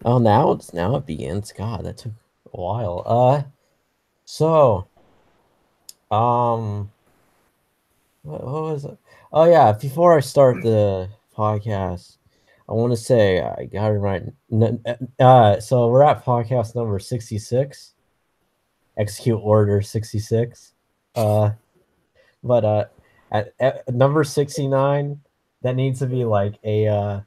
Oh, now it begins. God, that took a while. So, um, what was it? Oh yeah, before I start the podcast, I want to say I got it right. So we're at podcast number 66. Execute order 66. Uh, but at number 69, that needs to be like uh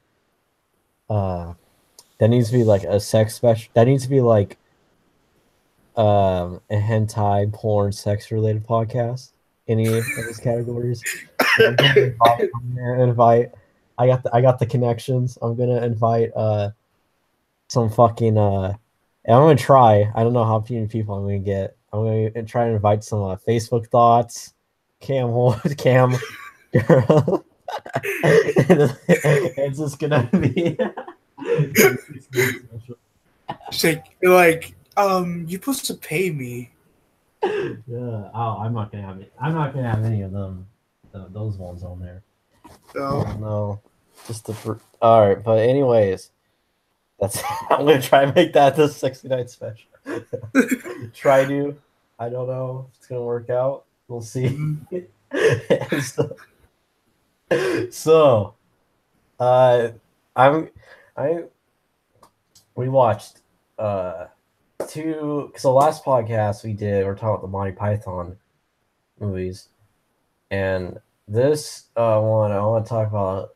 that needs to be like a sex special. That needs to be like a hentai porn sex related podcast, any of those categories. So I'm gonna invite I got the connections. I'm gonna invite some fucking and I'm gonna try. I don't know how many people I'm gonna get. I'm gonna try and invite some Facebook thoughts, cam girl. It's just gonna be You're supposed to pay me. yeah. Oh, I'm not gonna have it. I'm not gonna have any of them. Those ones on there. So Oh no, just the. All right, but anyways, that's. I'm gonna try and make that the 69 special. Try to. I don't know if it's gonna work out. We'll see. so, so, uh, I'm, I we watched two. Because the last podcast we did, we're talking about the Monty Python movies, and this one I want to talk about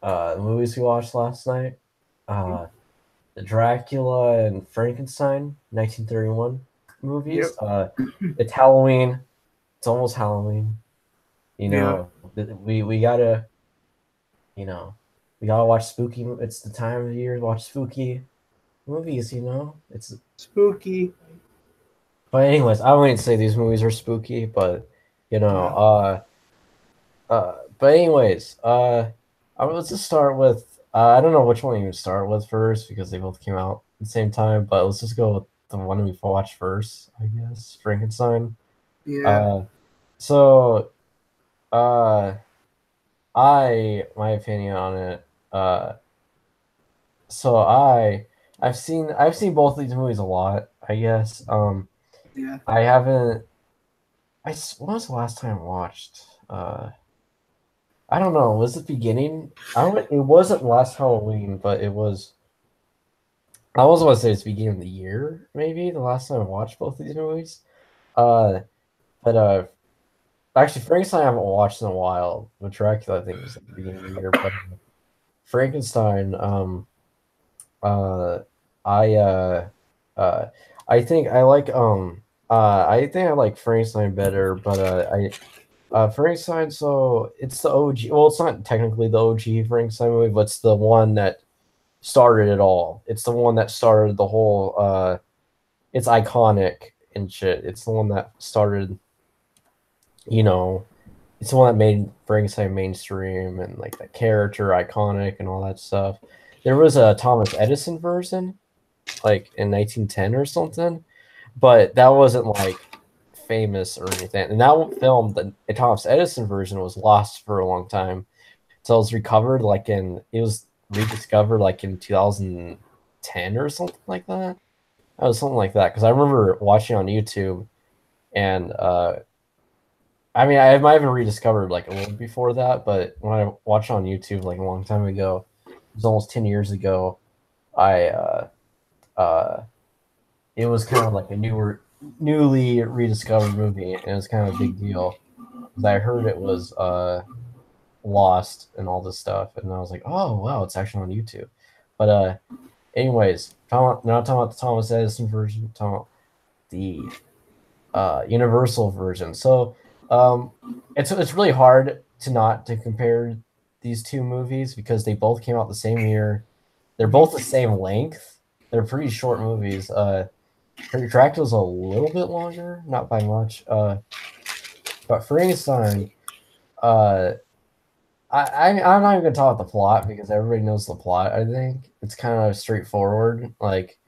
the movies we watched last night. Uh, the Dracula and Frankenstein 1931 yep, movies. It's Halloween. It's almost Halloween. You yeah, know, we gotta you know we gotta watch spooky. It's the time of the year to watch spooky movies. It's. spooky. But anyways, I wouldn't say these movies are spooky, but you know, Yeah, but anyways, let's just start with. I don't know which one you start with first because they both came out at the same time. But let's just go with the one we watched first, I guess. Frankenstein. yeah, Uh, so uh, my opinion on it. So I've seen both of these movies a lot. I guess. yeah. I haven't. When was the last time I watched? I don't know. Was it beginning? I don't. It wasn't last Halloween, but it was. I also want to say it's beginning of the year, maybe the last time I watched both of these movies. Uh, but actually, Frankenstein I haven't watched in a while. But Dracula, I think, was at the beginning of the year. But Frankenstein, uh, I uh, I think I like I think I like Frankenstein better, but Frankenstein, so it's the OG. Well, it's not technically the OG Frankenstein movie, but it's the one that started it all. It's the one that started the whole. It's iconic and shit. It's the one that started. You know, it's the one that made Frankenstein mainstream and like the character iconic and all that stuff. There was a Thomas Edison version, like in 1910 or something, but that wasn't like famous or anything. And that film, the Thomas Edison version, was lost for a long time. So it was recovered it was rediscovered like in 2010 or something like that. That was something like that because I remember watching on YouTube and I mean I might have rediscovered like a little before that, but when I watched on YouTube like a long time ago, it was almost 10 years ago. I uh it was kind of like a newly rediscovered movie, and it was kind of a big deal because I heard it was lost and all this stuff, and I was like, oh wow, it's actually on YouTube. But anyways, not talking about the Thomas Edison version, talking about the Universal version. So it's really hard to not to compare these two movies because they both came out the same year. They're both the same length. They're pretty short movies. Dracula's a little bit longer, not by much. But Frankenstein, uh, I'm not even gonna talk about the plot because everybody knows the plot. I think it's kind of straightforward. Like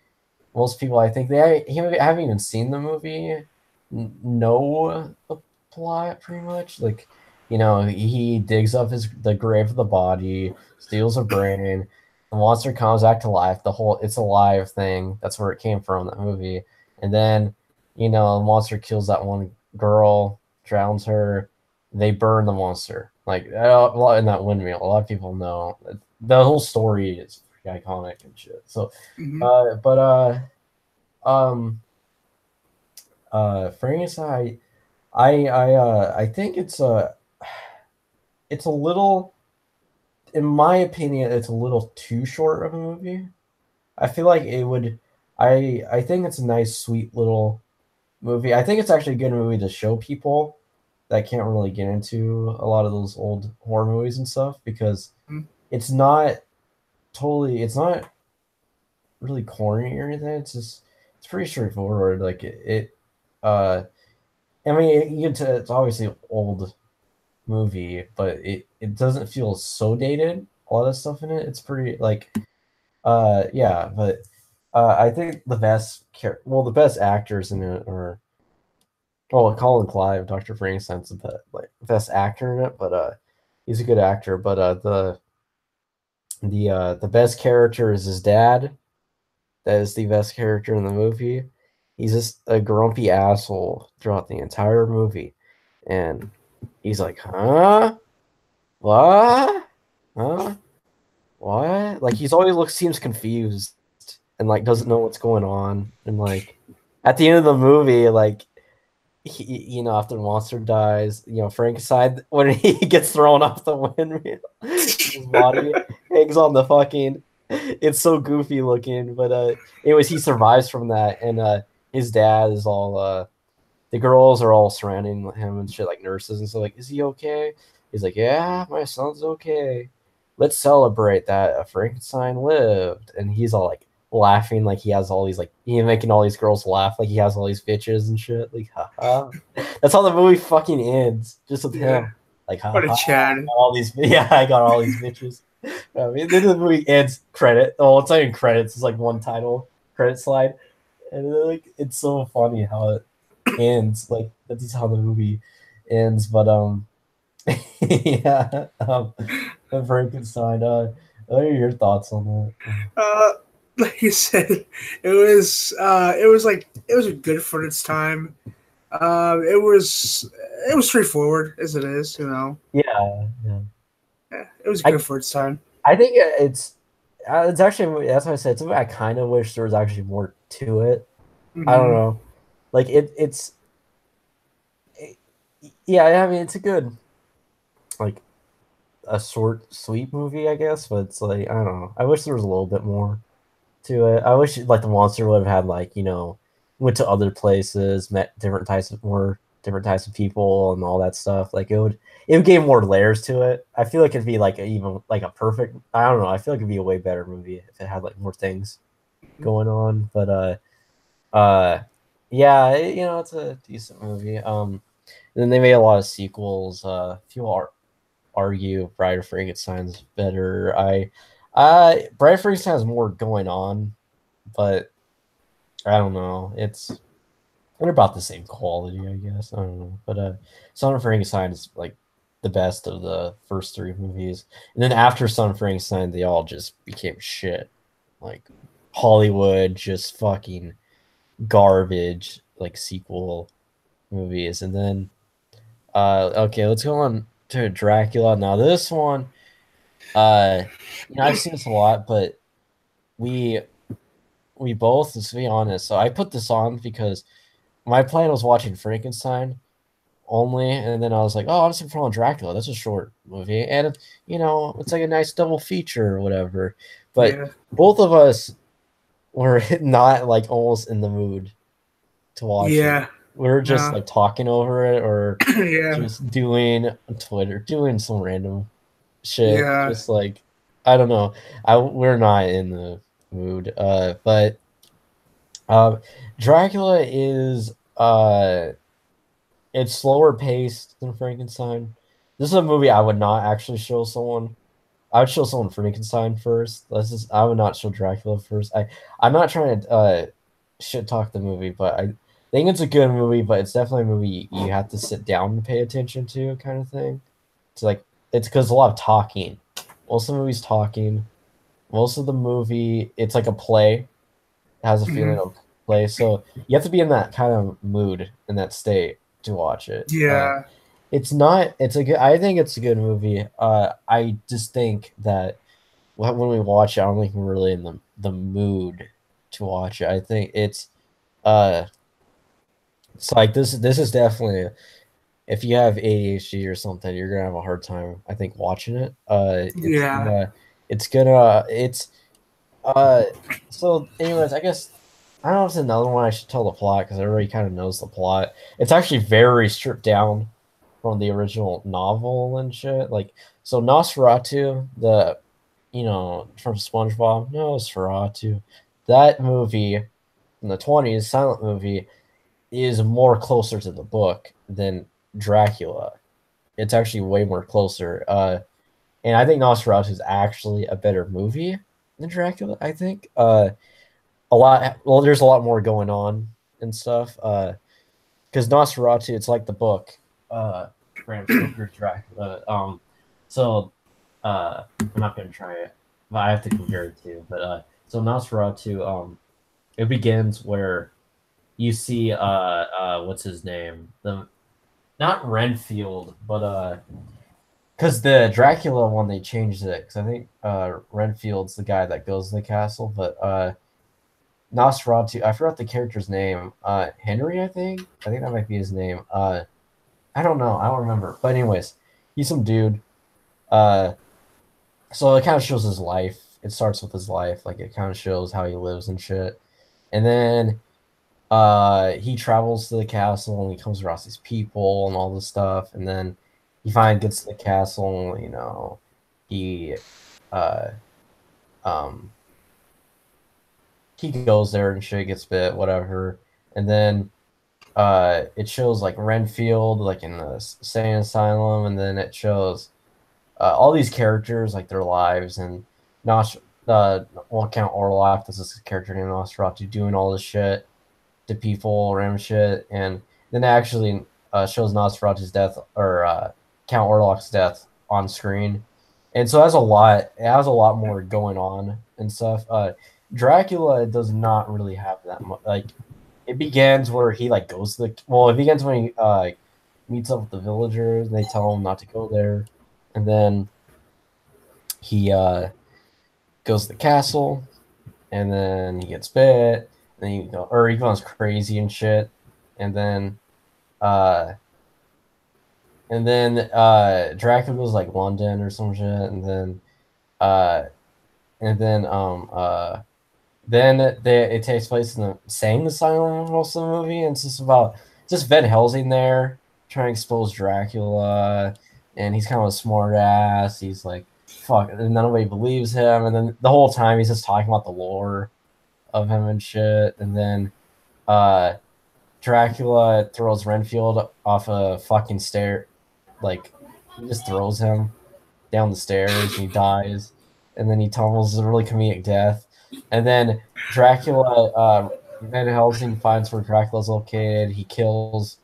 most people, I think haven't even seen the movie, know the plot pretty much. Like, he digs up the grave of the body, steals a brain. the monster comes back to life. The whole "it's alive" thing. That's where it came from. That movie. And then, the monster kills that one girl, drowns her. They burn the monster. Like a lot in that windmill. A lot of people know the whole story is pretty iconic and shit. So, Hmm. but um, Frankenstein. I think it's a little, in my opinion, it's a little too short of a movie. I feel like it would. I think it's a nice, sweet little movie. I think it's actually a good movie to show people that can't really get into a lot of those old horror movies and stuff because it's not it's not really corny or anything. It's pretty straightforward. Like uh, I mean, it's obviously an old movie, but it doesn't feel so dated. A lot of stuff in it, it's pretty like yeah, but I think the best actors in it are, well, Colin Clive, Dr. Frankenstein's best actor in it, but he's a good actor. But the best character is his dad. That is the best character in the movie. He's just a grumpy asshole throughout the entire movie, and he's like, huh, what, huh, what? Like he's always seems confused and like doesn't know what's going on, and like at the end of the movie, like after the monster dies, Frankenstein, when he gets thrown off the windmill, his body hangs on the fucking. It's so goofy looking, but anyways, he survives from that, and his dad is all the girls are all surrounding him and shit, like nurses and stuff. Like, is he okay? He's like, yeah, my son's okay. Let's celebrate that Frankenstein lived, and he's all like laughing, like he has all these like he making all these girls laugh, like he has all these bitches and shit. Like, haha. That's how the movie fucking ends, just with Yeah. him. Like, What a haha. Chad. All these, yeah, I got all these bitches. I mean, then the movie ends credit. Oh, it's not even credits. It's like one title credit slide, and like it's so funny how it ends. Like that's how the movie ends. But yeah, Frankenstein. What are your thoughts on that? Uh, like you said, it was a good for its time. It was straightforward as it is, you know. Yeah, yeah. Yeah, it was I good for its time. I think it's actually, that's what I said. Something I kind of wish there was actually more to it. I don't Hmm. know. Like yeah. I mean, it's a good, like, a short, sweet movie, I guess. But it's like, I don't know. I wish there was a little bit more to it. I wish like the monster would have had, like, went to other places, met different types of people and all that stuff. Like it would give more layers to it. I feel like it'd be like even like a perfect, I don't know. I feel like it'd be a way better movie if it had like more things going on. But uh yeah, it's a decent movie. And then they made a lot of sequels. People argue Bride of Frankenstein's better. Bride of Frankenstein has more going on, but I don't know. They're about the same quality, I guess. I don't know. But Son of Frankenstein is like the best of the first three movies. And then after Son of Frankenstein, they all just became shit. Like Hollywood, just fucking garbage, like sequel movies. And then okay, let's go on to Dracula. Now this one, uh I've seen this a lot, but we we both, let's be honest. So I put this on because my plan was watching Frankenstein only, and then I was like, oh, I'm just gonna put on Dracula. That's a short movie, and it's like a nice double feature or whatever. But Yeah. both of us were not like almost in the mood to watch it. Yeah. We were just No. like talking over it or Yeah. just doing Twitter, doing some random shit. Yeah. Just like, I don't know. We're not in the mood. But um, Dracula is it's slower paced than Frankenstein. This is a movie I would not actually show someone. I would show someone Frankenstein first. I would not show Dracula first. I'm not trying to shit talk the movie, but I think it's a good movie, but it's definitely a movie you have to sit down and pay attention to, kind of thing. It's like it's because a lot of talking. Most of the movie's talking. most of the movie it's like a play. It has a feeling Hmm. of play, so you have to be in that kind of mood, in that state to watch it. Yeah. It's not. It's a good. I think it's a good movie. I just think that when we watch it, I don't think we're really in the mood to watch it. I think uh it's like this is definitely, if you have ADHD or something, you're gonna have a hard time, I think, watching it. Yeah. It's uh so anyways, I guess I don't know if it's another one I should tell the plot because everybody kind of knows the plot. It's actually very stripped down from the original novel and shit. Like, so Nosferatu, from SpongeBob, Nosferatu, that movie in the 20s, silent movie, is more closer to the book than Dracula. It's actually way more closer. And I think Nosferatu is actually a better movie than Dracula. I think a lot. Well, there's a lot more going on and stuff. Because Nosferatu, it's like the book, uh, Bram Stoker's Dracula. So I'm not gonna try it, but I have to compare it to. But so Nosferatu, it begins where you see what's his name, the not Renfield, but because the Dracula one they changed it because I think Renfield's the guy that goes to the castle, but Nosferatu, I forgot the character's name. Henry, I think. I think that might be his name. I don't know. I don't remember. But anyways, he's some dude. Uh, so it kind of shows his life. It starts with his life. Like it kind of shows how he lives and shit. And then he travels to the castle and he comes across these people and all this stuff. And then he finally gets to the castle. He uh um he goes there and shit, gets bit, whatever. And then it shows like Renfield like in the insane asylum, and then it shows all these characters like their lives, and not Count Orloff, this is a character named Nosferatu, doing all this shit to people, random shit, and then it actually shows Nosferatu's death, or Count Orlok's death on screen, and so it has a lot. It has a lot more going on and stuff. Dracula does not really have that much. Like it begins where he like goes to the well. It begins when he meets up with the villagers, and they tell him not to go there, and then he goes to the castle, and then he gets bit, and he goes crazy and shit, and then uh Dracula goes like London or some shit, uh and then it takes place in the insane asylum most of the movie, and it's just about just Van Helsing there trying to expose Dracula, and he's kind of a smart ass. He's like, fuck, and nobody believes him, and then the whole time he's just talking about the lore of him and shit, and then uh Dracula throws Renfield off a fucking stair, like he just throws him down the stairs and he dies, and then he tumbles a really comedic death, and then Dracula, Van Helsing finds where Dracula's located. He kills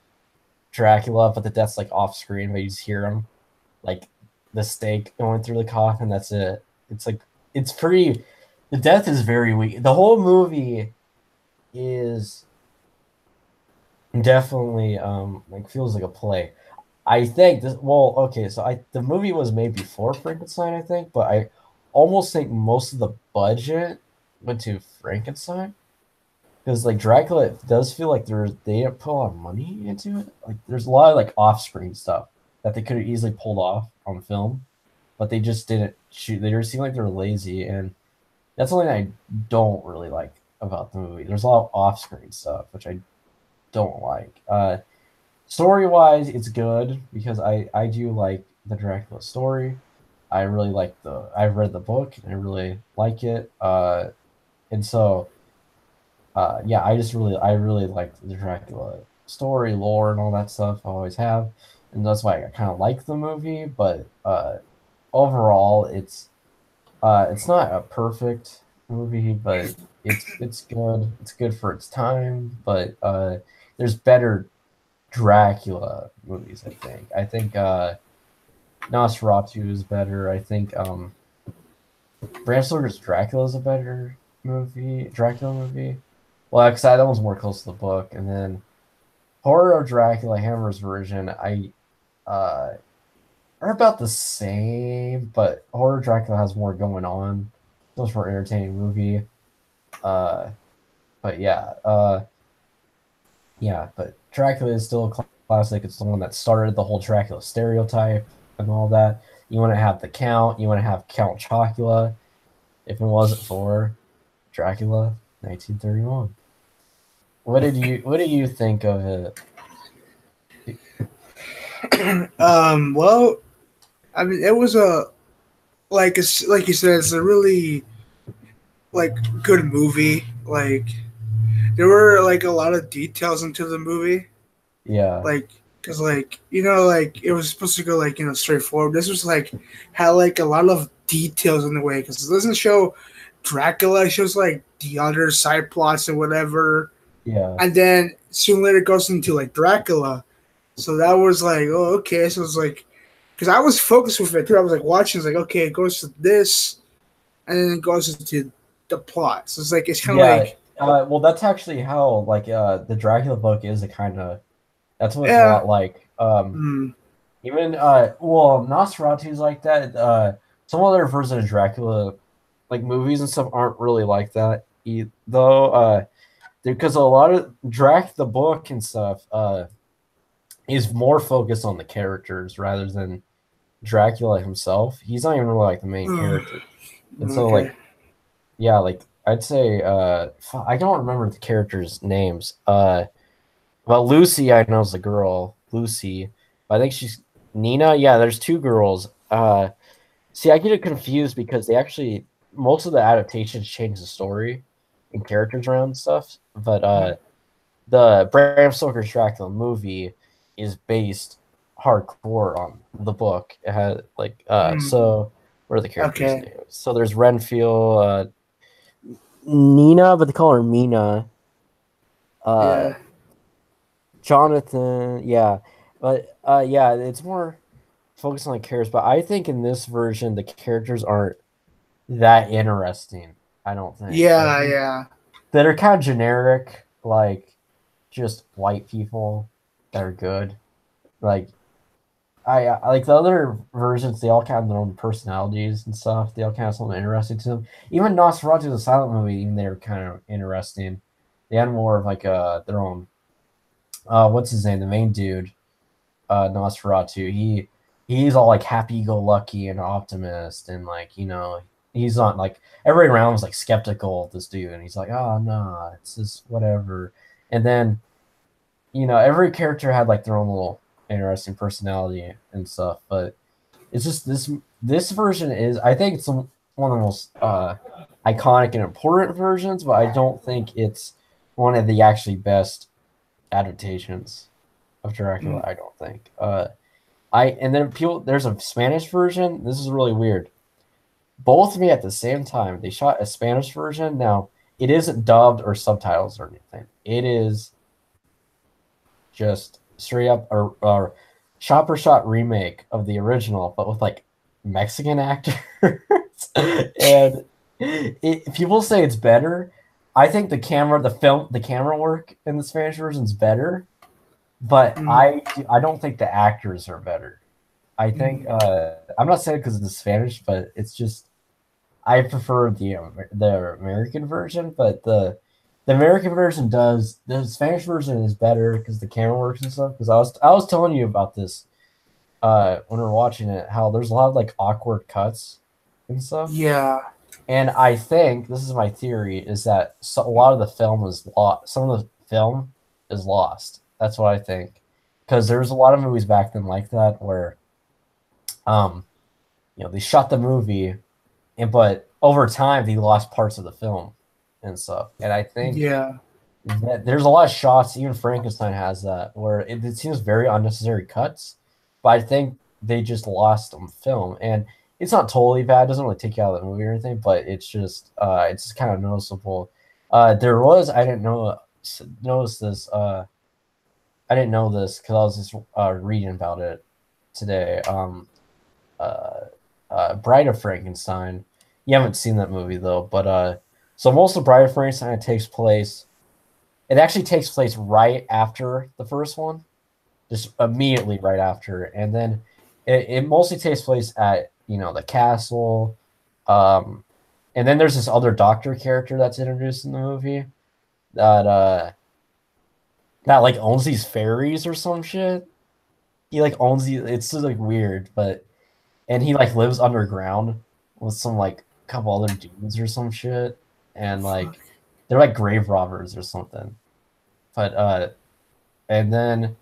Dracula, but the death's like off screen, but you just hear him like the stake going through the coffin. That's it. It's like it's pretty. The death is very weak. The whole movie is definitely like feels like a play. I think this. Well, okay, so the movie was made before Frankenstein, I think, but I almost think most of the budget went to Frankenstein because like Dracula does feel like they didn't put a lot of money into it. Like there's a lot of like off-screen stuff that they could have easily pulled off on film, but they just didn't shoot. They just seem like they're lazy, and that's something I don't really like about the movie. There's a lot of off-screen stuff which I don't like. Story wise, it's good because I do like the Dracula story. I really like I've read the book and I really like it. And so yeah, I really like the Dracula story, lore, and all that stuff. I always have, and that's why I kind of like the movie. But overall, it's not a perfect movie, but it's good. It's good for its time. But there's better Dracula movies, I think. I think Nosferatu is better. I think Bram Stoker's Dracula is a better Dracula movie. Well, because that one's more close to the book, and then Horror of Dracula, Hammer's version, uh are about the same, but Horror of Dracula has more going on. It's much more entertaining movie. Uh, but yeah, but Dracula is still a classic. It's the one that started the whole Dracula stereotype and all that. You want to have the Count. You want to have Count Chocula. If it wasn't for Dracula, 1931. What did you think of it? Well, I mean, it was a like you said, it's a really like good movie. Like there were like a lot of details into the movie, Yeah, like because like like it was supposed to go like straightforward. This was like had like a lot of details in the way because it doesn't show Dracula. It shows like the other side plots and whatever, yeah, and then soon later it goes into like Dracula. So that was like, oh, okay. So it's like, because I was focused with it too. I was like watching. It's like, okay, it goes to this, and then it goes into the plot. So it's like it's kind of yeah. like, Well, that's actually how the Dracula book is a kind of that's what it's a yeah, lot like. mm, Even well, Nosferatu's like that. Some other versions of Dracula, like movies and stuff, aren't really like that. Though, because a lot of the book and stuff, is more focused on the characters rather than Dracula himself. He's not even really like the main character, and so okay, like yeah, like I'd say I don't remember the characters' names. Well, Lucy, I know is the girl, Lucy. I think she's Nina. Yeah, there's two girls. See, I get it confused because they actually most of the adaptations change the story and characters around and stuff. But the Bram Stoker's Dracula movie is based hardcore on the book. It had so what are the characters' okay, names? So there's Renfield, Nina, but they call her Mina. Uh, yeah, Jonathan, yeah, but yeah, it's more focused on the characters. But I think in this version, the characters aren't that interesting. I don't think. I yeah, think yeah, that are kind of generic, like just white people that are good. Like I like the other versions. They all kind of have their own personalities and stuff. They all kind of have something interesting to them. Even Nosferatu, the silent movie, even they're kind of interesting. They had more of like their own. What's his name? The main dude, Nosferatu. He's all like happy go lucky and optimist, and like he's not like everybody around was like skeptical of this dude, and he's like, oh no, it's just whatever. And then every character had like their own little interesting personality and stuff, but it's just this version is I think it's one of the most iconic and important versions, but I don't think it's one of the actually best adaptations of Dracula. mm, I don't think. And then there's a Spanish version. This is really weird. Both of me at the same time. They shot a Spanish version. Now it isn't dubbed or subtitles or anything. It is just straight up a shot for shot remake of the original, but with like Mexican actors. And people say it's better. I think the camera work in the Spanish version is better, but mm, I don't think the actors are better. I think mm, I'm not saying because it's Spanish, but it's just I prefer the American version, but the American version does the Spanish version is better because the camera works and stuff. Because I was telling you about this when we were watching it, how there's a lot of like awkward cuts and stuff. yeah, And I think this is my theory is that a lot of the film is lost. Some of the film is lost. That's what I think. Because there's a lot of movies back then like that where um they shot the movie but over time they lost parts of the film and stuff. And I think yeah, that there's a lot of shots, even Frankenstein has that, where it seems very unnecessary cuts, but I think they just lost on film. And it's not totally bad, it doesn't really take you out of the movie or anything, but it's just kind of noticeable. There was I didn't know notice this I didn't know this because I was just reading about it today. Uh, Bride of Frankenstein. You haven't seen that movie though, but so most of Bride of Frankenstein takes place. It actually takes place right after the first one, just immediately right after, and then it mostly takes place at the castle, um, and then there's this other doctor character that's introduced in the movie that that like owns these fairies or some shit. He like owns these. It's just like weird, but and he like lives underground with some like couple other dudes or some shit, and Fuck. like they're like grave robbers or something. But and then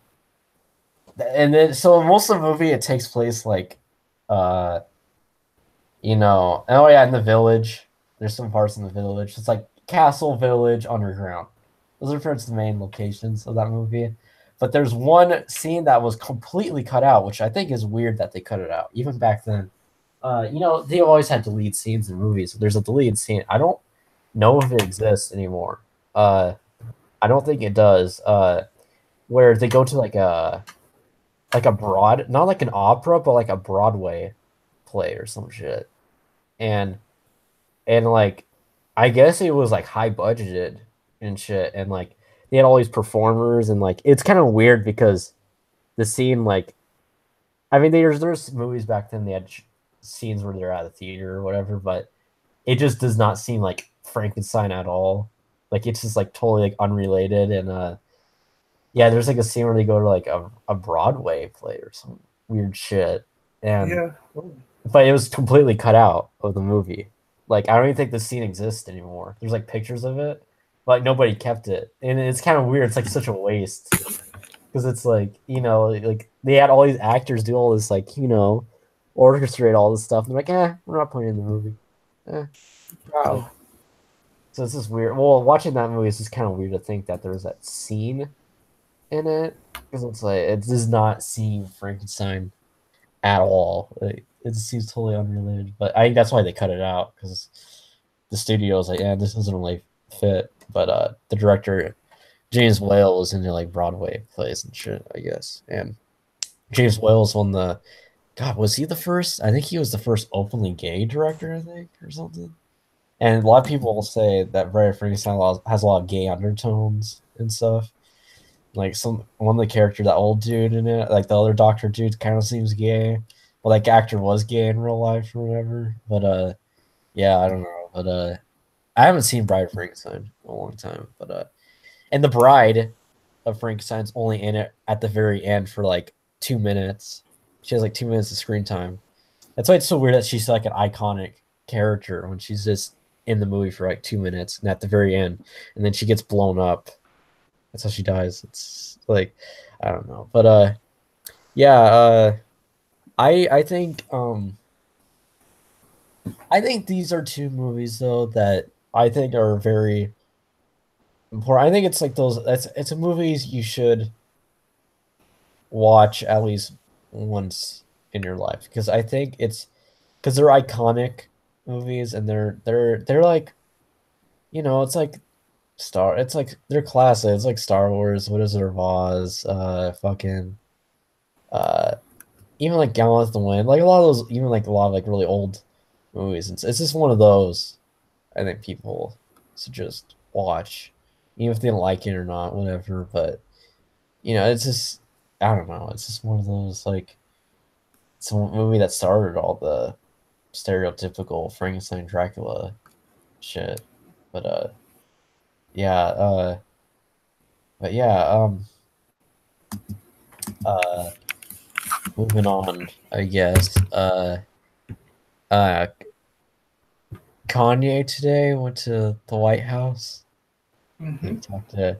so most of the movie it takes place like uh oh yeah, in the village. There's some parts in the village. It's like castle, village, underground. Those are pretty much the main locations of that movie. But there's one scene that was completely cut out, which I think is weird that they cut it out, even back then. They always had deleted scenes in movies. There's a deleted scene. I don't know if it exists anymore. Uh, I don't think it does. Where they go to like a broad, not like an opera, but like a Broadway play or some shit. And like I guess it was like high budgeted and shit, and like they had all these performers, and like it's kind of weird because the scene like I mean there's movies back then they had scenes where they're at a theater or whatever, but it just does not seem like Frankenstein at all. Like it's just like totally like unrelated, and yeah, there's like a scene where they go to like a Broadway play or some weird shit, and Yeah. but it was completely cut out of the movie. Like I don't even think the scene exists anymore. There's like pictures of it, but like, nobody kept it, and it's kind of weird. It's like such a waste because it's like like they had all these actors do all this like orchestrate all this stuff. And they're like, we're not putting it in the movie. Eh, Wow. like, so it's just weird. Well, watching that movie is just kind of weird to think that there was that scene in it because it's like it does not seem Frankenstein at all. Like, it seems totally unrelated. But I think that's why they cut it out because the studio was like, yeah, this doesn't really fit. But the director James Whale was into like Broadway plays and shit, I guess. And James Whale's won the God, was he the first? I think he was the first openly gay director, I think, or something. And a lot of people will say that Bride of Frankenstein has a lot of gay undertones and stuff. Like one of the character, that old dude in it, like the other doctor dude, kind of seems gay. Well, like actor was gay in real life or whatever. But yeah, I don't know. But I haven't seen Bride of Frankenstein in a long time. But and the bride of Frankenstein's only in it at the very end for like 2 minutes. She has like 2 minutes of screen time. That's why it's so weird that she's like an iconic character when she's just in the movie for like 2 minutes and at the very end, and then she gets blown up. That's how she dies. It's like I don't know, but yeah, I think these are two movies though that I think are very important. I think it's like those. It's a movies you should watch at least once in your life because I think it's because they're iconic movies and they're like it's like it's like they're classic. It's like Star Wars, Wizard of Oz, fucking uh even like Gone with the Wind, like a lot of those, even like a lot of like really old movies. It's just one of those I think people should just watch, even if they don't like it or not, whatever. But it's just I don't know. It's just one of those like it's a movie that started all the stereotypical Frankenstein Dracula shit. But yeah, but yeah, uh moving on, I guess. Uh Kanye today went to the White House. He Hmm. talked to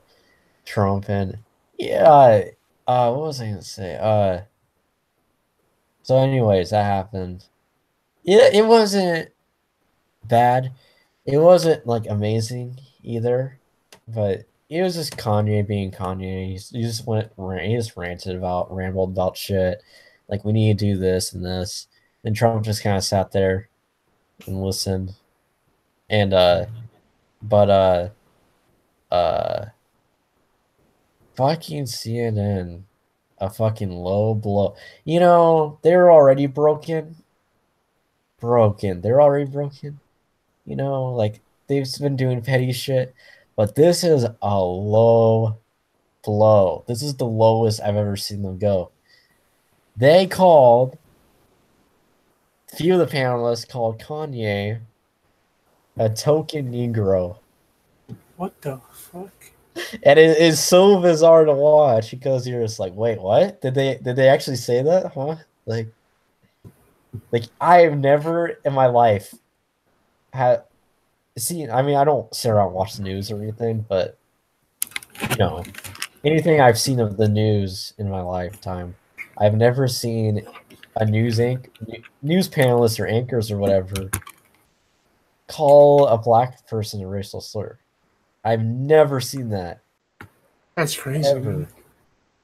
Trump and yeah, what was I gonna say? So anyways, that happened. It wasn't bad. It wasn't like amazing either, but it was just Kanye being Kanye. He just he just rambled about shit. Like we need to do this and this. And Trump just kind of sat there and listened. And but uh, fucking CNN, a fucking low blow. They're already broken. Broken. They're already broken. You know, like they've been doing petty shit, but this is a low blow. This is the lowest I've ever seen them go. They called few of the panelists called Kanye a token Negro. What the fuck? And it is so bizarre to watch because you're just like, wait, what? Did they actually say that? Huh? Like I have never in my life had seen, I mean, I don't sit around and watch the news or anything, but you know, anything I've seen of the news in my lifetime, I've never seen a news panelist or anchors or whatever call a black person a racial slur. I've never seen that That's crazy, man.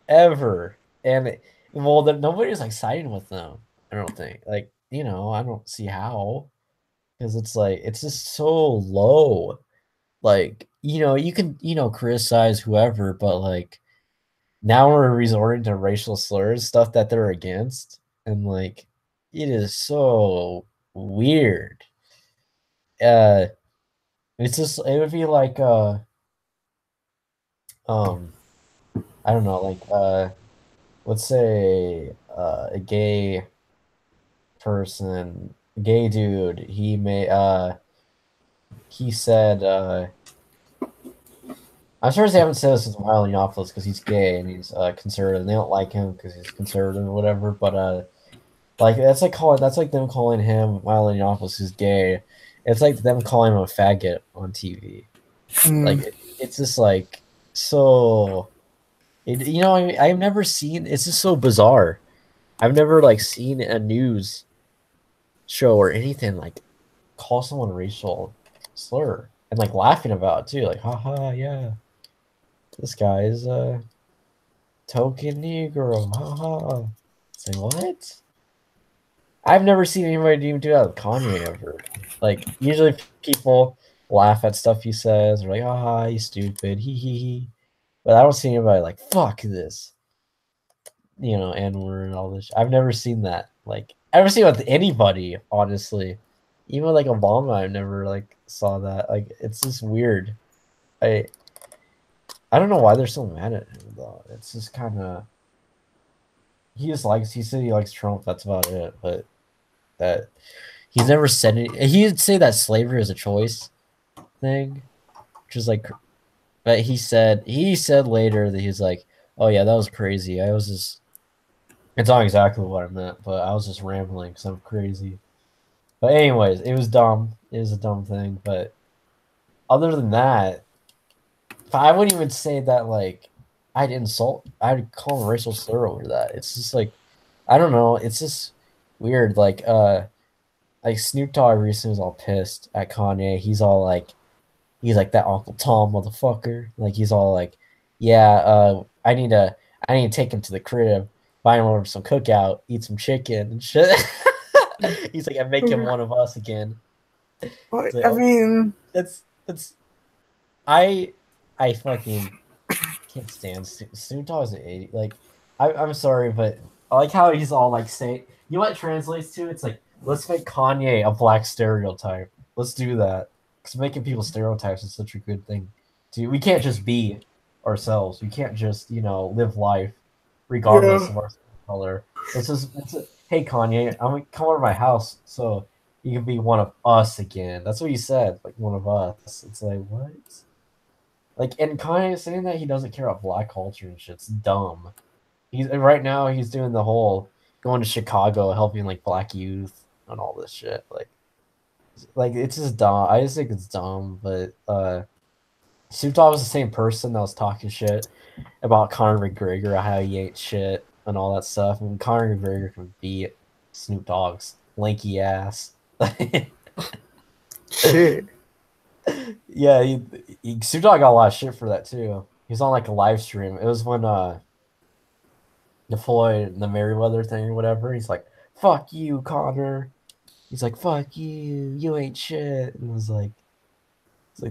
ever. And well, nobody's like siding with them. I don't think. Like, I don't see how because it's like it's just so low. Like, you can criticize whoever, but like now we're resorting to racial slurs, stuff that they're against, and like it is so weird. Uh, it's just it would be like um I don't know, like let's say a gay dude, he said I'm sure they haven't said this since Milo Yiannopoulos because he's gay and he's conservative and they don't like him because he's conservative or whatever, but like that's like them calling him Milo Yiannopoulos who's gay. It's like them calling him a faggot on TV. Like Mm, it's just like so I've never seen, it's just so bizarre. I've never like seen a news show or anything like call someone a racial slur and like laughing about it too, like haha, yeah, this guy is a token negro, haha. It's like what? I've never seen anybody even do that with Kanye ever. Like usually people laugh at stuff he says or like haha, he's stupid, he. But I don't see anybody like fuck this, N-word and all this. I've never seen that. Like, I've never seen it with anybody, honestly. Even like Obama, I never like saw that. Like, it's just weird. I I don't know why they're so mad at him though. It's just kind of he said he likes Trump. That's about it. But that he's never said any. He'd say that slavery is a choice thing, which is like. But he said later that he's like, oh yeah, that was crazy. I was just It's not exactly what I meant, but I was just rambling because I'm crazy. But anyways, it was dumb. It was a dumb thing. But other than that, I wouldn't even say that like I'd insult. I'd call him a racial slur over that. It's just like I don't know. It's just weird. Like Snoop Dogg recently was all pissed at Kanye. He's like that Uncle Tom motherfucker. Like he's all like, yeah, I need to take him to the crib, buy him over some cookout, eat some chicken and shit. He's like, I make him one of us again. It's like, I oh, mean, that's I I fucking can't stand Snoop Dogg's an idiot. Like, I'm sorry, but I like how he's all like saying, you know what it translates to? It's like, let's make Kanye a black stereotype. Let's do that. Because making people stereotypes is such a good thing. We can't just be ourselves. We can't just, live life regardless yeah. of our skin color. Hey Kanye, I'm gonna come over to my house so you can be one of us again. That's what he said, like one of us. It's like what? Like, and Kanye saying that he doesn't care about black culture and shit's dumb. He's right now he's doing the whole going to Chicago helping like black youth and all this shit. Like it's just dumb. I just think it's dumb. But Snoop Dogg was the same person that was talking shit about Conor McGregor, how he ate shit and all that stuff. And Conor McGregor can beat Snoop Dogg's lanky ass. Shit. Yeah, Snoop Dogg got a lot of shit for that too. He was on like a live stream. It was when the Floyd and the Merriweather thing or whatever. He's like, "Fuck you, Connor." He's like, "Fuck you, you ain't shit." And it's like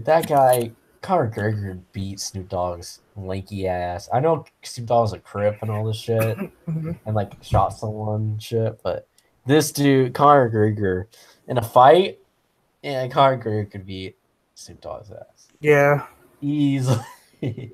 that guy, Conor McGregor beat Snoop Dogg's lanky ass. I know Snoop Dogg's a crip and all this shit, Mhm. and like shot someone and shit, but this dude, Conor McGregor, in a fight. Yeah, Conor McGregor could beat Snoop Dogg's ass Yeah. easily.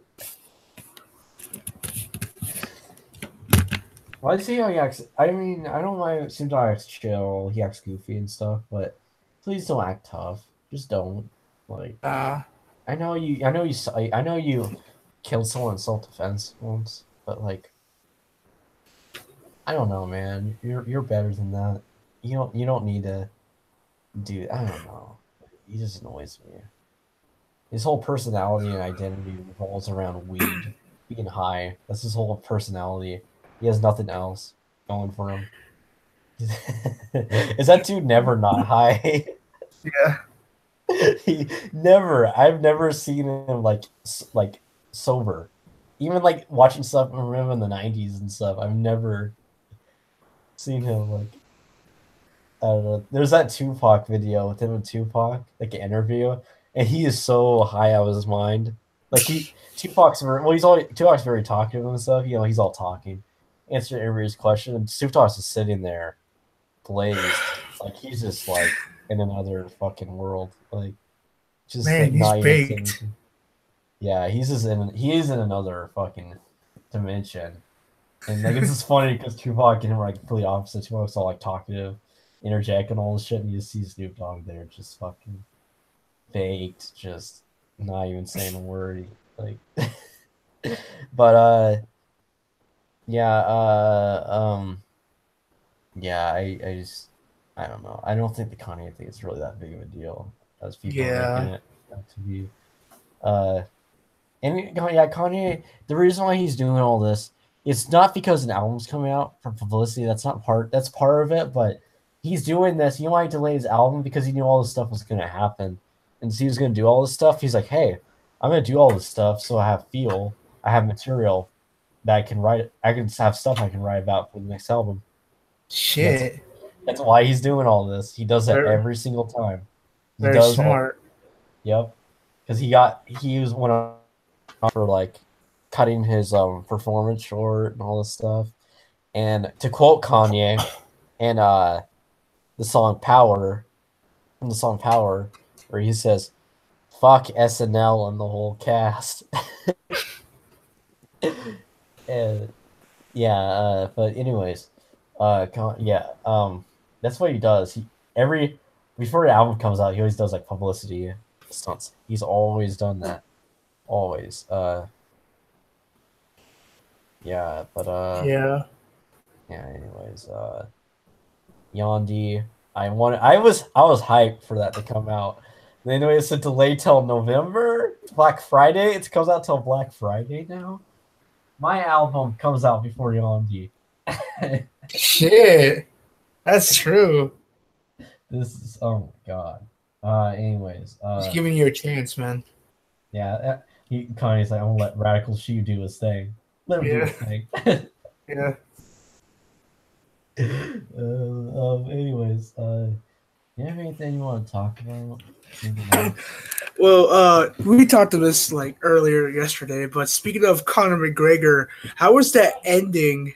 Well, I see how he acts. I mean, I don't mind Snoop Dogg acts chill. He acts goofy and stuff, but please don't act tough. Just don't. Like, Uh, I know you. I know you. I know you killed someone in self-defense once, but like, I don't know, man. You're better than that. You don't need to do. I don't know. He just annoys me. His whole personality and identity revolves around weed, being high. That's his whole personality. He has nothing else going for him. Is that dude never not high? yeah. He never. I've never seen him like sober. Even like watching stuff from him in the '90s and stuff. I've never seen him like. I don't know. There's that Tupac video with him and Tupac, like an interview, and he is so high out of his mind. Like Tupac's very talkative and stuff. You know, he's all talking, answering everybody's question, and Tupac's just sitting there, glazed, like he's just like in another fucking world, like just Man, like he's not even saying baked. anything. Yeah, he is in another fucking dimension. And like it's just funny because Tupac and him are like completely opposite. Tupac's all like talkative, interject and all this shit, and you just see Snoop Dogg there just fucking baked, just not even saying a word. Like but yeah, yeah, I just I don't know. I don't think the Kanye thing is really that big of a deal as people are making Yeah. it out to be. Uh And yeah, Kanye, the reason why he's doing all this, it's not because an album's coming out for publicity. That's part of it, but he's doing this. You know why he delayed his album? Because he knew all this stuff was gonna happen. And so he was gonna do all this stuff. He's like, hey, I'm gonna do all this stuff so I have material that I can write. I can have stuff I can write about for the next album. And Shit. that's why he's doing all this. He does that Very, every single time. He very does all smart. yep. Because he was one of for like cutting his performance short and all this stuff. And to quote Kanye and the song Power from the song Power, where he says, "Fuck SNL and the whole cast." And yeah, but anyways, yeah, that's what he does. Every before the album comes out, he always does like publicity stunts. He's always done that. Always. Yeah, but Yeah. yeah, anyways, Yandi. I was hyped for that to come out. Then it's a delay till November. Black Friday. It comes out till Black Friday now. My album comes out before Yandi. Shit. That's true. This is oh my god. Anyways, He's giving you a chance, man. yeah, Kanye's like, I'm gonna let Radical Shoe do his thing. Let him do Yeah. his thing. Yeah. Anyways, you have anything you want to talk about? Well, we talked to this like earlier yesterday, but speaking of Conor McGregor, how was that ending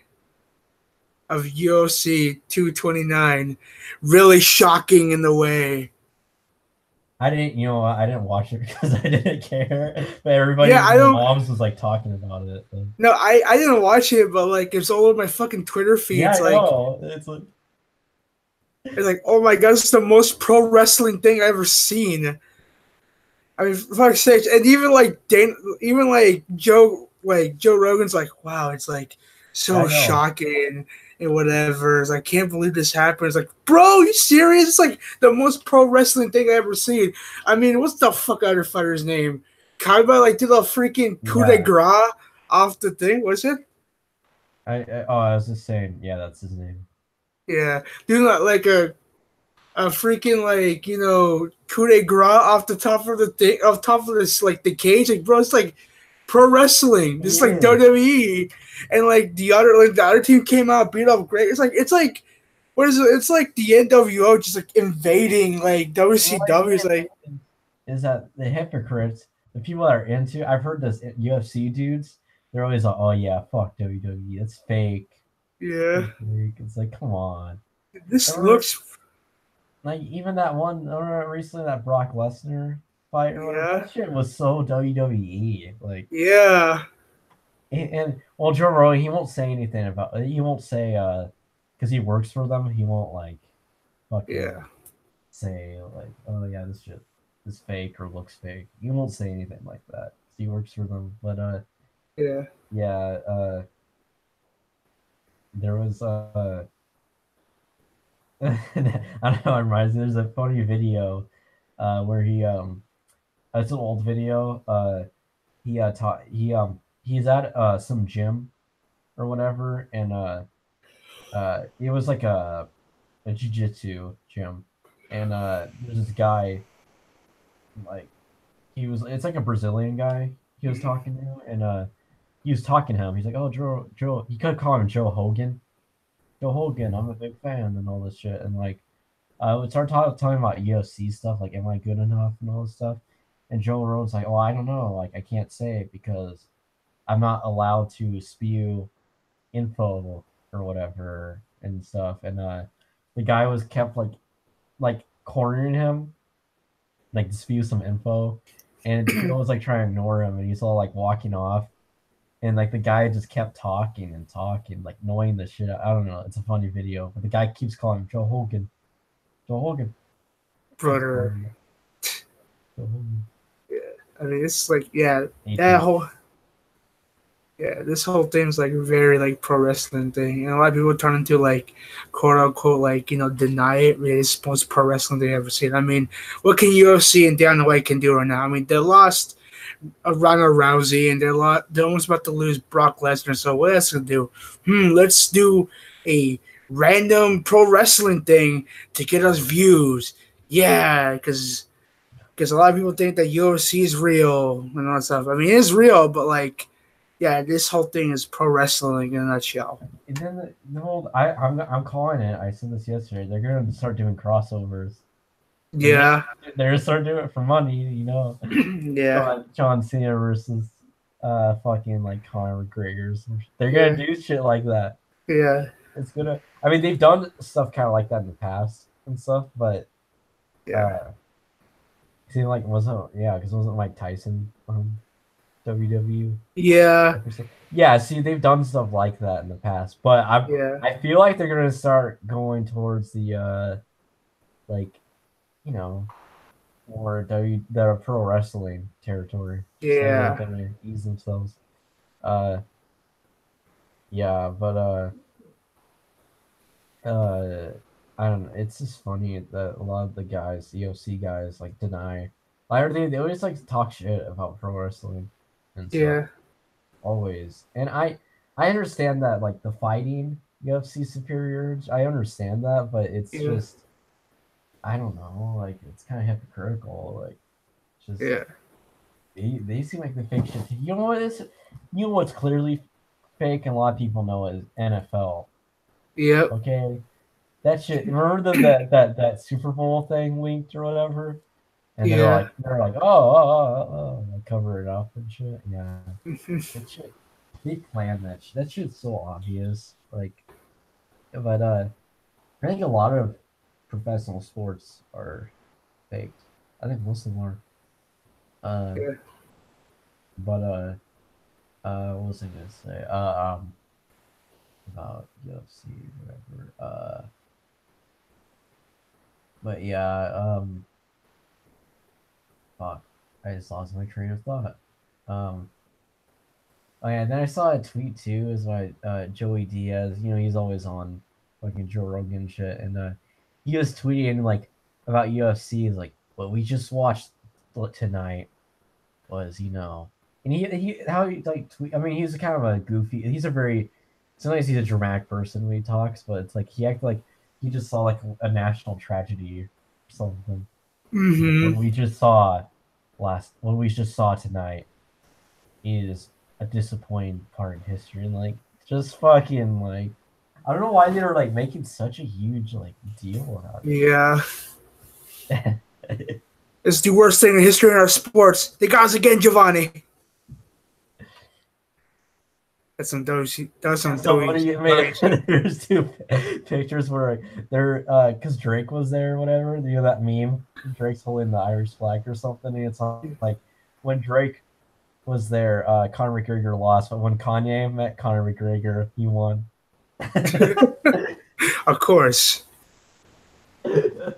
of UFC 229 really shocking in the way? I didn't watch it because I didn't care. But everybody, Yeah, I my don't. moms was like talking about it. But, No, I didn't watch it, but like it's all over my fucking Twitter yeah, feeds. I Like know. it's like, oh my god, this is the most pro wrestling thing I've ever seen. I mean, for fuck's sake, and even like Joe Rogan's like, wow, it's like I so know. shocking and whatever. It's like, I can't believe this happened. It's like, bro, you serious? It's like the most pro wrestling thing I ever seen. I mean, what's the fuck other fighter's name? Kaiba like did a freaking coup de Yeah. grace off the thing. What's it? I was just saying. Yeah, that's his name. Yeah, doing like a freaking like coup de grace off the top of the thing, off top of this like the cage, like bro, it's like pro wrestling. This is like Yeah. WWE, and like the other team came out beat up great. It's like what is it? It's like the NWO just like invading like Well, like, WCW. It's like is that the hypocrites, the people that are into? I've heard this UFC dudes. They're always like, "Oh yeah, fuck WWE. It's fake. yeah, It's fake." It's like, come on. this Remember, looks. Like even that one recently, that Brock Lesnar fight or whatever, Yeah. that shit was so WWE. Like, Yeah. and well, Joe Rogan, he won't say anything about. He won't say because he works for them. He won't like fucking Yeah. say like, oh yeah, this shit is fake or looks fake. He won't say anything like that. He works for them. But Yeah. yeah, there was I don't know. It reminds me. There's a funny video, where it's an old video. He's at some gym or whatever, and it was like a jiu-jitsu gym, and there's this guy, like, it's like a Brazilian guy he was talking to, and he was talking to him. He's like, "Oh, Joe," he could call him Joe Hogan. Joe Hogan, I'm a big fan and all this shit, and like we started talking about UFC stuff, like, am I good enough and all this stuff, and Joe Rogan's like, "Oh, I don't know, like, I can't say it because I'm not allowed to spew info or whatever and stuff," and the guy was kept like cornering him, like to spew some info, and Joe was like trying to ignore him, and he's all like walking off, and like the guy just kept talking and talking, like knowing the shit. I don't know. It's a funny video, but the guy keeps calling him Joe Hogan. Joe Hogan. Keeps calling Brother. him Joe Hogan. Yeah. I mean, it's like, yeah, that Patriot. whole, yeah, this whole thing's like very like pro wrestling thing, and a lot of people turn into like quote unquote like deny it. Really, it's the most pro wrestling they ever seen. I mean, what can UFC and Dana White can do right now? I mean, they lost a Ronda Rousey, and they're almost about to lose Brock Lesnar. So what else can do? Let's do a random pro wrestling thing to get us views. Yeah, because a lot of people think that UFC is real and all that stuff. I mean, it's real, but like, yeah, this whole thing is pro wrestling in a nutshell. And then the whole I'm calling it. I said this yesterday. They're gonna start doing crossovers. They're Yeah, they're gonna start doing it for money. You know, yeah, John Cena versus fucking like Conor McGregor's. They're gonna yeah, do shit like that. yeah, It's gonna. I mean, they've done stuff kind of like that in the past and stuff, but yeah, uh, see, like, wasn't, yeah, because wasn't Mike Tyson WWE? yeah, Yeah, see, they've done stuff like that in the past, but yeah, I feel like they're gonna start going towards the like, you know, more the pro wrestling territory. So they're yeah, gonna ease themselves. Uh, yeah, but uh I don't know. It's just funny that a lot of the guys, the OC guys, like deny. Like they always like talk shit about pro wrestling and stuff. yeah, Always. And I understand that, like, the fighting UFC superiors. I understand that, but it's yeah, just, I don't know, like, it's kind of hypocritical. Like, just yeah, they seem like the fake shit. You know what is? You know what's clearly fake, and a lot of people know is NFL. yep, Okay, that shit. Remember that Super Bowl thing leaked or whatever, and yeah, they're like, oh, cover it up and shit. Yeah, that shit. They planned that. That shit's so obvious. Like, but I think a lot of professional sports are faked. I think most of them are. Uh, yeah, but what was I gonna say? About UFC, whatever. But yeah, fuck, I just lost my train of thought. Um, oh yeah, then I saw a tweet too. Is by Joey Diaz. You know, he's always on fucking Joe Rogan shit, and he was tweeting like about UFC. Is like, what we just watched tonight was, and he how he like tweet. I mean, he's kind of a goofy. He's a very, sometimes he's a dramatic person when he talks, but it's like he acted like he just saw like a national tragedy or something. He's like, mm-hmm, what we just saw tonight is a disappointing part in history, and like, just fucking like, I don't know why they were like making such a huge like deal about yeah. it. It's the worst thing in history in our sports. They got us again, Giovanni. That's some dozy. That's some So what do dozy. you mean? There's two pictures where they're because Drake was there or whatever. You know that meme? Drake's holding the Irish flag or something, and it's like when Drake was there, Conor McGregor lost, but when Kanye met Conor McGregor, he won. Of course.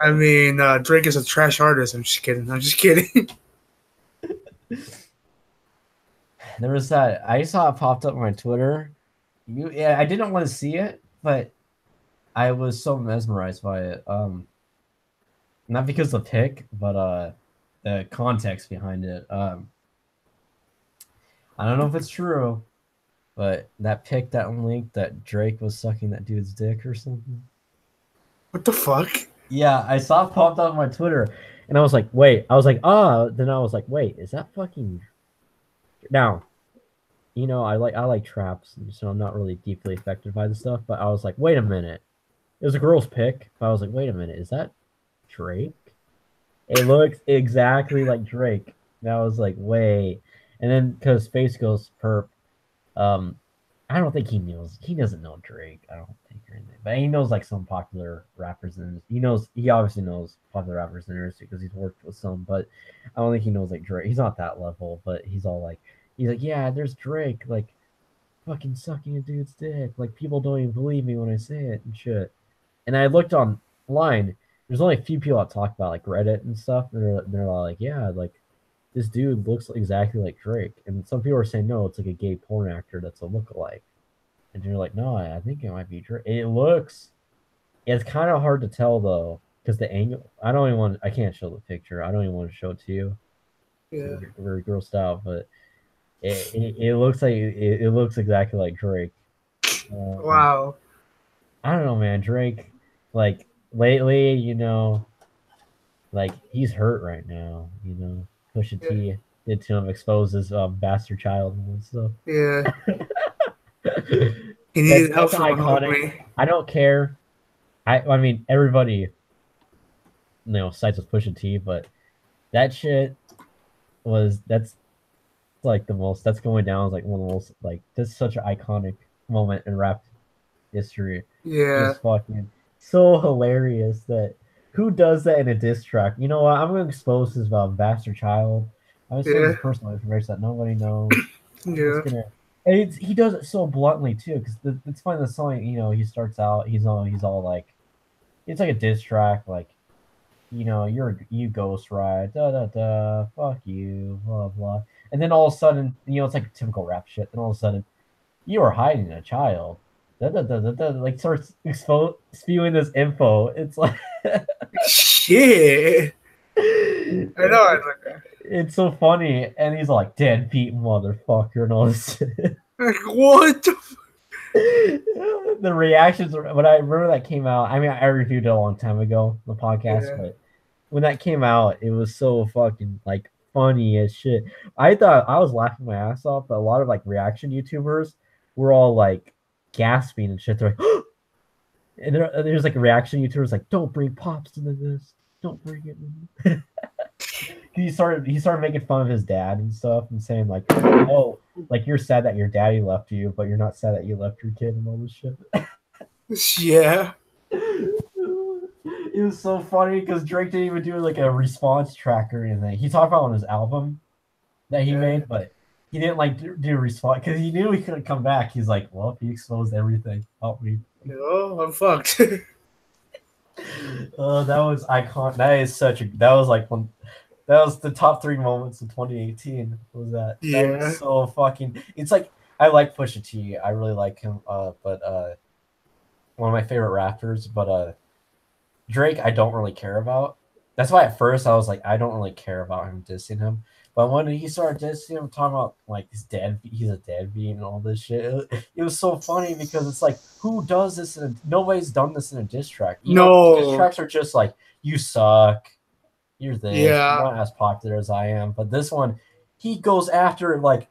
I mean, Drake is a trash artist. I'm just kidding. I'm just kidding. There was that I saw it popped up on my Twitter. Yeah, I didn't want to see it, but I was so mesmerized by it. Not because of the pick, but the context behind it. I don't know if it's true, but that pic that leaked that Drake was sucking that dude's dick or something. What the fuck? Yeah, I saw it popped up on my Twitter, and I was like, wait. I was like, then I was like, wait, is that fucking? Now, you know, I like traps, so I'm not really deeply affected by the stuff. But I was like, wait a minute. It was a girl's pic, but I was like, wait a minute, is that Drake? It looks exactly like Drake. And I was like, wait. And then because Space Ghost Perp, I don't think he knows. He doesn't know Drake. I don't think or anything, but he knows like some popular rappers, and he obviously knows popular rappers in the industry because he's worked with some. But I don't think he knows like Drake. He's not that level, but he's like, yeah, there's Drake, like fucking sucking a dude's dick. Like people don't even believe me when I say it and shit. And I looked online. There's only a few people that talk about like Reddit and stuff. And they're all like, yeah, like this dude looks exactly like Drake. And some people are saying no, it's like a gay porn actor that's a lookalike. And you're like, no, I think it might be Drake. It's kind of hard to tell though, because the angle. I can't show the picture. I don't even want to show it to you. Yeah. Very grossed out, but it looks like it looks exactly like Drake. Wow. I don't know, man. Drake, like lately, like he's hurt right now. Pusha T did to him, expose his bastard child and stuff. Yeah. He needed help That's from a iconic. homie. I don't care. I mean, everybody, sides with Pusha T, but that shit that's like the most. That's going down as like one of the most like. That's such an iconic moment in rap history. Yeah. Just fucking so hilarious that who does that in a diss track? You know what? I'm gonna expose his bastard child. I'm gonna expose his personal information that nobody knows. Yeah. And he does it so bluntly too, because it's funny. The song, he starts out, he's all like, it's like a diss track, like, you ghost ride, da da da, fuck you, blah blah, and then all of a sudden, it's like typical rap shit. Then all of a sudden, you are hiding a child. Da, da, da, da, da, like starts spewing this info. It's like shit. I know. It's so funny, and he's like deadbeat motherfucker and all this shit. Like what? The reactions when I remember that came out. I mean, I reviewed it a long time ago on the podcast, but when that came out, it was so fucking like funny as shit. I thought I was laughing my ass off, but a lot of like reaction YouTubers were all like gasping and shit. They're like, and there's like reaction YouTubers like, "Don't bring Pops into this. Don't bring it." He started making fun of his dad and stuff and saying like, "Oh, like you're sad that your daddy left you, but you're not sad that you left your kid," and all this shit. Yeah. It was so funny because Drake didn't even do like a response track or anything. He talked about on his album that he made, but he didn't like do a response because he knew he couldn't come back. He's like, well, he exposed everything. Help me. Oh, I'm fucked. Oh, that was iconic. That was like one. That was the top 3 moments of 2018. Was that? Yeah. That was so fucking. It's like I like Pusha T. I really like him. But one of my favorite rappers. But Drake, I don't really care about. That's why at first I was like, I don't really care about him dissing him. But when he started dissing him, talking about like he's a deadbeat and all this shit, it was so funny because it's like, who does this? Nobody's done this in a diss track. Diss tracks are just like, you suck. You're this. You're not as popular as I am. But this one, he goes after like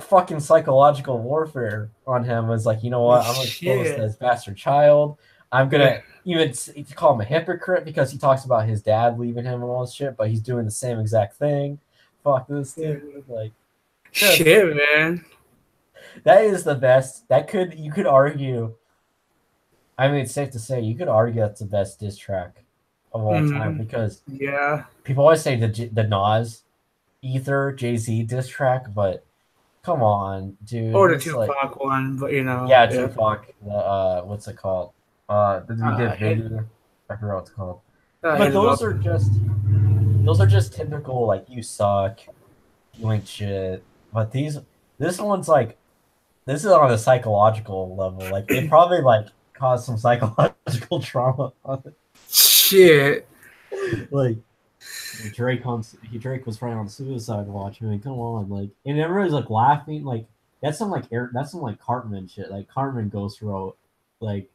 fucking psychological warfare on him. It's like, you know what? I'm gonna expose this bastard child. I'm gonna even call him a hypocrite because he talks about his dad leaving him and all this shit, but he's doing the same exact thing. Fuck this dude. Like shit, man. That is the best. You could argue. I mean, it's safe to say you could argue that's the best diss track of all time Mm, because yeah. people always say the Nas, Ether, Jay-Z diss track, but come on, dude, Or the it's like Tupac one, but yeah, yeah. Tupac. The what's it called? We did Hit, Biggie. I forgot what it's called. hit But him up. those are just typical like you suck, you ain't shit. But this one's like this is on a psychological level. Like it probably like caused some psychological trauma on Shit. it. Like Drake was probably on suicide watch. I mean, come on, like, and everybody's like laughing. Like that's some like Cartman shit. Like Cartman Ghost wrote like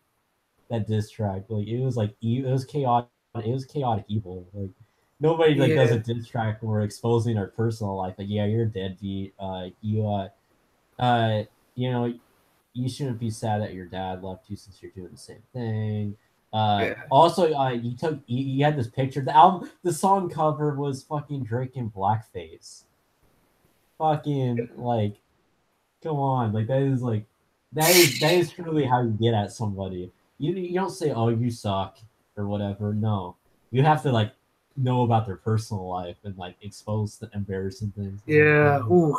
that diss track. Like it was like it was chaotic. It was chaotic evil. Like nobody like does a Yeah. diss track where we're exposing our personal life. Like yeah, you're a deadbeat. Uh, you know, you shouldn't be sad that your dad left you since you're doing the same thing. Yeah. Also, you had this picture. The song cover was fucking Drake in blackface. Fucking like, come on, like that is truly how you get at somebody. You don't say, "Oh, you suck" or whatever. No, you have to like know about their personal life and like expose the embarrassing things. Yeah. Ooh.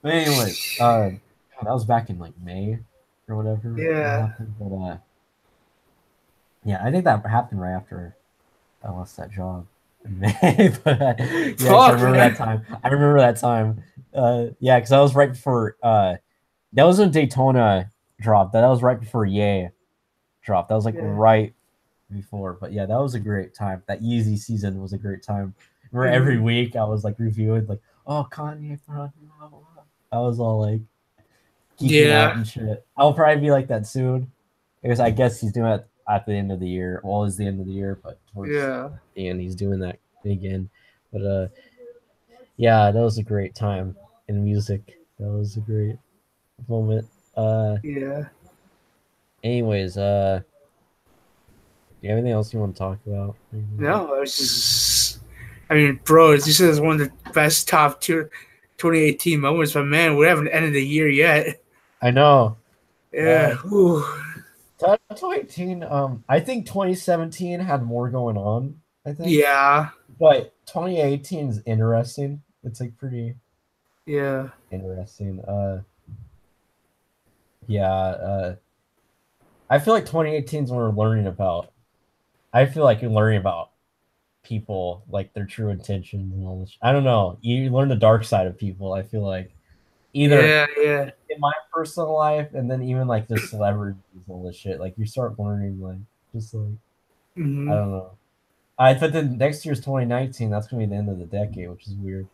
But anyways, that was back in like May or whatever that Yeah. happened. But yeah, I think that happened right after I lost that job in May. But yeah, because I Fuck, remember that man. time. I remember that time. Yeah, because that was right before. That was when Daytona dropped. That was right before Yay dropped. That was like Yeah. right before. But yeah, that was a great time. That Yeezy season was a great time. Where every Mm-hmm. week I was like reviewing like, oh Kanye, blah, blah, blah. I was all like geeking out Yeah. and shit. I'll probably be like that soon. Because I guess he's doing it at the end of the year. Well, it's the end of the year, but towards Yeah. the end, he's doing that again. But yeah, that was a great time in music. That was a great moment. Yeah. Anyways, do you have anything else you want to talk about? No, it's just. I mean, bro, you said it's one of the best top two 2018 moments, but man, we haven't ended the year yet. I know. Yeah. Ooh. 2018. I think 2017 had more going on. I think, Yeah. but 2018 is interesting. It's like pretty Yeah. interesting. Yeah. I feel like 2018 is when we're learning about. I feel like you're learning about people, like their true intentions and all this. I don't know. You learn the dark side of people. I feel like either Yeah. Yeah. in my personal life and then even like the celebrities and all this shit. Like you start learning like just like I Mm-hmm. don't know. I but then next year's 2019. That's gonna be the end of the decade, which is weird.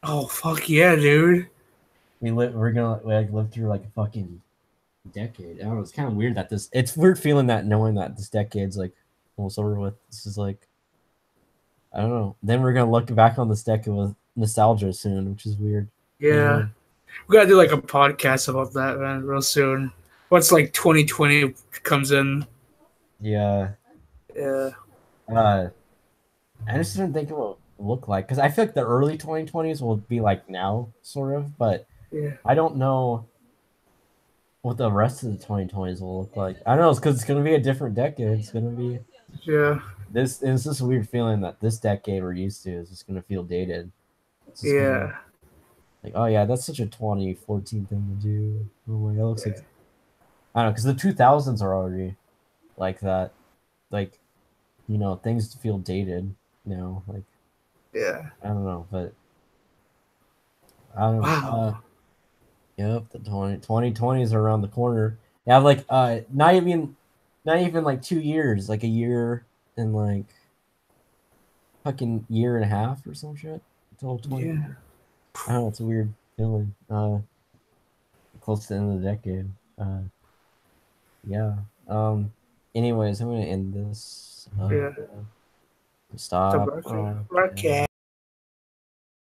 Oh fuck yeah, dude. We're gonna like live through like a fucking decade. I don't know. It's kind of weird that this. It's weird feeling that knowing that this decade's like almost over with. This is like I don't know. Then we're gonna look back on this decade with nostalgia soon, which is weird. I don't Yeah. know. We gotta do like a podcast about that, man, real soon. Once like 2020 comes in. Yeah. Yeah. Uh, I just didn't think it will look like because I feel like the early 2020s will be like now, sort of, but Yeah. I don't know what the rest of the 2020s will look like. I don't know, it's because it's gonna be a different decade. It's gonna be Yeah. this. It's just a weird feeling that this decade we're used to is just gonna feel dated. It's just gonna Yeah. like, oh yeah, that's such a 2014 thing to do. Oh my, that looks like I don't know, because the 2000s are already like that. Like, things feel dated now. Like, Yeah. I don't know, but I don't know. Wow. Yep, the 2020s are around the corner. Yeah, like not even like 2 years, like a year and like fucking year and a half or some shit until 20. Yeah. I don't know, it's a weird feeling. Close to the end of the decade. Yeah. Anyways, I'm gonna end this. Yeah. Stop. The Rocket.